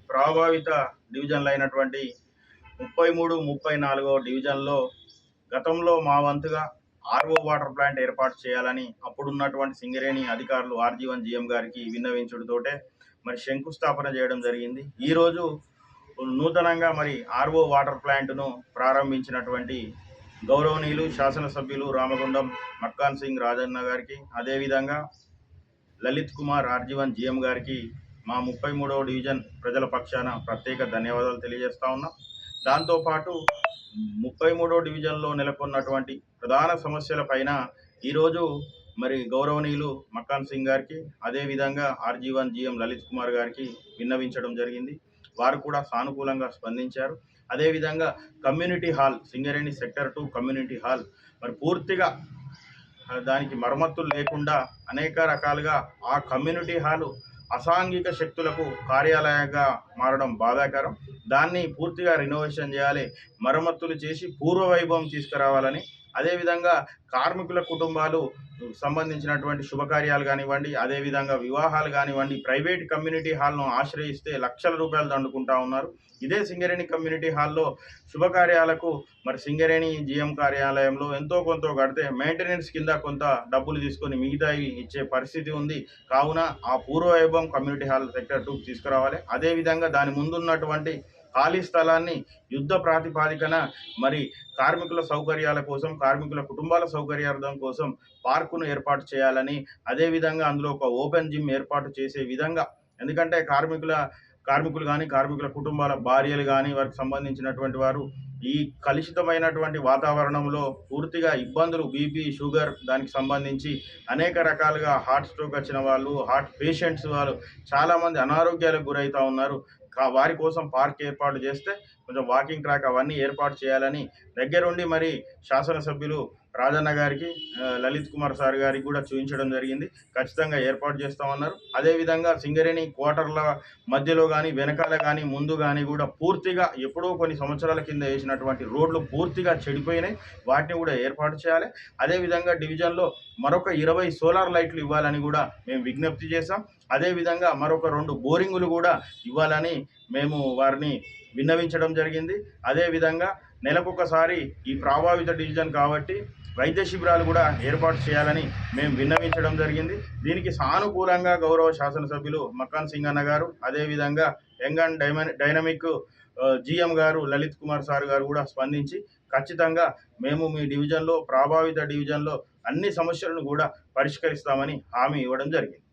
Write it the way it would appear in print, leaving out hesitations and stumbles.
ప్రభావిత డివిజన్లైనటువంటి 33, 34వ డివిజన్‌లో గతంలో మా వంతుగా ఆర్‌ఓ వాటర్ ప్లాంట్ ఏర్పాటు చేయాలని అప్పుడున్నటువంటి సింగరేణి అధికారులు ఆర్‌జీ-1 జీఎం గారికి విన్నవించుడుతోటే మరి శంకుస్థాపన చేయడం జరిగింది. ఈరోజు నూతనంగా మరి ఆర్‌ఓ వాటర్ ప్లాంట్‌ను ప్రారంభించినటువంటి గౌరవనీయులు శాసనసభ్యులు రామగుండం మక్కాన్ సింగ్ రాజన్న గారికి, అదేవిధంగా లలిత్ కుమార్ ఆర్‌జీ-1 జీఎం గారికి మా 33వ డివిజన్ ప్రజల పక్షాన ప్రత్యేక ధన్యవాదాలు తెలియజేస్తా ఉన్నాం. దాంతోపాటు 33వ డివిజన్లో నెలకొన్నటువంటి ప్రధాన సమస్యల పైన ఈరోజు మరి గౌరవనీయులు మక్కాన్ సింగ్ గారికి, అదేవిధంగా ఆర్‌జీ-1 జీఎం లలిత్ కుమార్ గారికి విన్నవించడం జరిగింది. వారు కూడా సానుకూలంగా స్పందించారు. అదేవిధంగా community hall, Singareni sector 2 community hall మరి పూర్తిగా దానికి మరమ్మతులు లేకుండా అనేక రకాలుగా ఆ కమ్యూనిటీ హాలు అసాంఘిక శక్తులకు కార్యాలయంగా మారడం బాధాకరం. దాన్ని పూర్తిగా రినోవేషన్ చేయాలి, మరమ్మతులు చేసి పూర్వ వైభవం తీసుకురావాలని, అదేవిధంగా కార్మికుల కుటుంబాలు సంబంధించినటువంటి శుభకార్యాలు కానివ్వండి, అదేవిధంగా వివాహాలు కానివ్వండి, ప్రైవేట్ కమ్యూనిటీ హాల్ను ఆశ్రయిస్తే లక్షల రూపాయలు దండుకుంటా ఉన్నారు. ఇదే సింగరేణి కమ్యూనిటీ హాల్లో శుభకార్యాలకు మరి సింగరేణి జీఎం కార్యాలయంలో ఎంతో కొంత కడితే మెయింటెనెన్స్ కింద కొంత డబ్బులు తీసుకొని మిగతావి ఇచ్చే పరిస్థితి ఉంది. కావున ఆ పూర్వ వైభవం కమ్యూనిటీ హాల్ సెక్టర్ 2 తీసుకురావాలి. అదేవిధంగా దాని ముందున్నటువంటి ఖాళీ స్థలాన్ని యుద్ధ ప్రాతిపాదికన మరి కార్మికుల సౌకర్యాల కోసం, కార్మికుల కుటుంబాల సౌకర్యార్థం కోసం పార్కును ఏర్పాటు చేయాలని, అదేవిధంగా అందులో ఒక ఓపెన్ జిమ్ ఏర్పాటు చేసే విధంగా, ఎందుకంటే కార్మికులు కానీ, కార్మికుల కుటుంబాల భార్యలు కానీ, వారికి సంబంధించినటువంటి వారు ఈ కలుషితమైనటువంటి వాతావరణంలో పూర్తిగా ఇబ్బందులు, బీపీ, షుగర్ దానికి సంబంధించి అనేక రకాలుగా హార్ట్ స్ట్రోక్ వచ్చిన వాళ్ళు, హార్ట్ పేషెంట్స్ వాళ్ళు చాలామంది అనారోగ్యాలకు గురవుతూ ఉన్నారు. వారి కోసం పార్క్ ఏర్పాటు చేస్తే కొంచెం వాకింగ్ ట్రాక్ అవన్నీ ఏర్పాటు చేయాలని దగ్గరుండి మరి శాసనసభ్యులు రాజన్న గారికి, లలిత్ కుమార్ సార్ గారికి కూడా చూపించడం జరిగింది. ఖచ్చితంగా ఏర్పాటు చేస్తామన్నారు. అదేవిధంగా సింగరేణి క్వార్టర్ల మధ్యలో కానీ, వెనకాల కానీ, ముందు కానీ కూడా పూర్తిగా ఎప్పుడో కొన్ని సంవత్సరాల కింద వేసినటువంటి రోడ్లు పూర్తిగా చెడిపోయినాయి. వాటిని కూడా ఏర్పాటు చేయాలి. అదేవిధంగా డివిజన్లో మరొక 20 సోలార్ లైట్లు ఇవ్వాలని కూడా మేము విజ్ఞప్తి చేశాం. అదేవిధంగా మరొక 2 బోరింగులు కూడా ఇవ్వాలని మేము వారిని విన్నవించడం జరిగింది. అదేవిధంగా నెలకొకసారి ఈ ప్రభావిత డివిజన్ కాబట్టి వైద్య శిబిరాలు కూడా ఏర్పాటు చేయాలని మేము విన్నవించడం జరిగింది. దీనికి సానుకూలంగా గౌరవ శాసనసభ్యులు మక్కాన్ సింగ్ అన్న గారు, అదేవిధంగా యంగ్ అండ్ డైనమిక్ జీఎం గారు లలిత్ కుమార్ సార్ గారు కూడా స్పందించి ఖచ్చితంగా మేము మీ డివిజన్లో, ప్రభావిత డివిజన్లో అన్ని సమస్యలను కూడా పరిష్కరిస్తామని హామీ ఇవ్వడం జరిగింది.